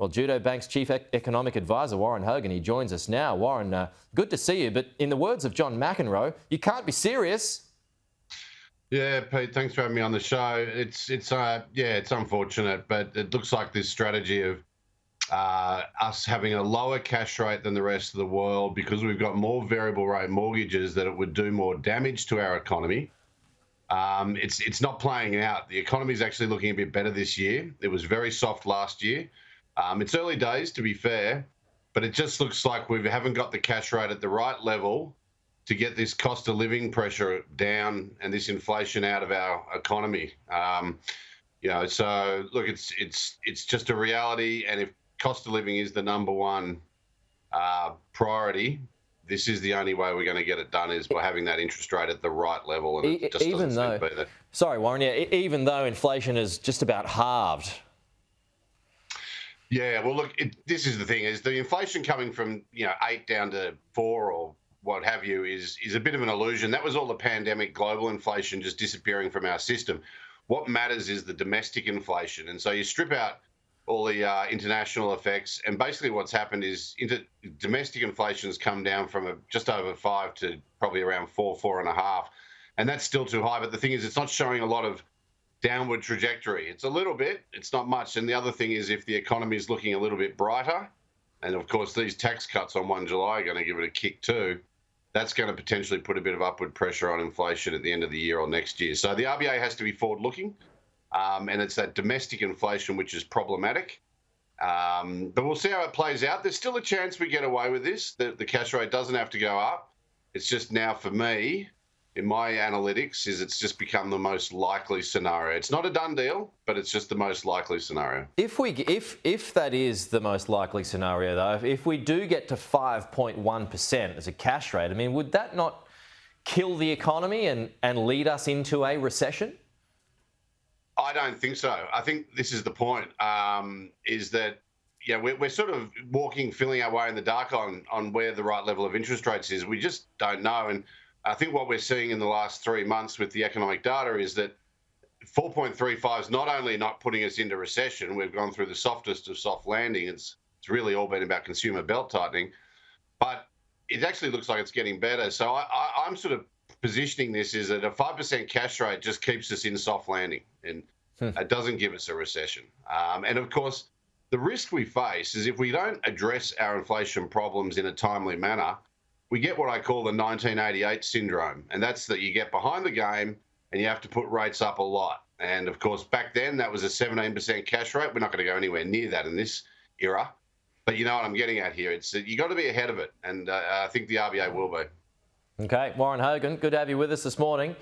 Well, Judo Bank's Chief Economic Advisor, Warren Hogan, he joins us now. Warren, good to see you, but in the words of John McEnroe, you can't be serious. Yeah, Pete, thanks for having me on the show. It's unfortunate, but it looks like this strategy of us having a lower cash rate than the rest of the world because we've got more variable rate mortgages, that it would do more damage to our economy. It's not playing out. The economy is actually looking a bit better this year. It was very soft last year. It's early days, to be fair, but it just looks like we haven't got the cash rate at the right level to get this cost of living pressure down and this inflation out of our economy. So look, it's just a reality, and if cost of living is the number one priority, this is the only way we're going to get it done, is by having that interest rate at the right level, and it just doesn't seem to be there. Sorry, Warren, even though inflation is just about halved. Yeah, well, look, this is the thing, is the inflation coming from 8 down to 4 or what have you is a bit of an illusion. That was all the pandemic global inflation just disappearing from our system. What matters is the domestic inflation. And so you strip out all the international effects, and basically what's happened is domestic inflation has come down from just over 5 to probably around 4.5. And that's still too high. But the thing is, it's not showing a lot of downward trajectory. It's a little bit, it's not much. And the other thing is, if the economy is looking a little bit brighter, and of course these tax cuts on 1 July are going to give it a kick too, that's going to potentially put a bit of upward pressure on inflation at the end of the year or next year. So the RBA has to be forward-looking, and it's that domestic inflation which is problematic. But we'll see how it plays out. There's still a chance we get away with this. The cash rate doesn't have to go up. It's just now, for me, in my analytics, it's just become the most likely scenario. It's not a done deal, but it's just the most likely scenario. If that is the most likely scenario, though, if we do get to 5.1% as a cash rate, I mean, would that not kill the economy and lead us into a recession? I don't think so. I think this is the point, is that we're sort of feeling our way in the dark on where the right level of interest rates is. We just don't know. And I think what we're seeing in the last 3 months with the economic data is that 4.35 is not only not putting us into recession, we've gone through the softest of soft landing. It's really all been about consumer belt tightening, but it actually looks like it's getting better. So I'm sort of positioning this as that a 5% cash rate just keeps us in soft landing, and it doesn't give us a recession. And of course, the risk we face is if we don't address our inflation problems in a timely manner, we get what I call the 1988 syndrome. And that's that you get behind the game and you have to put rates up a lot. And of course, back then, that was a 17% cash rate. We're not going to go anywhere near that in this era. But you know what I'm getting at here. It's you got to be ahead of it. And I think the RBA will be. Okay, Warren Hogan, good to have you with us this morning.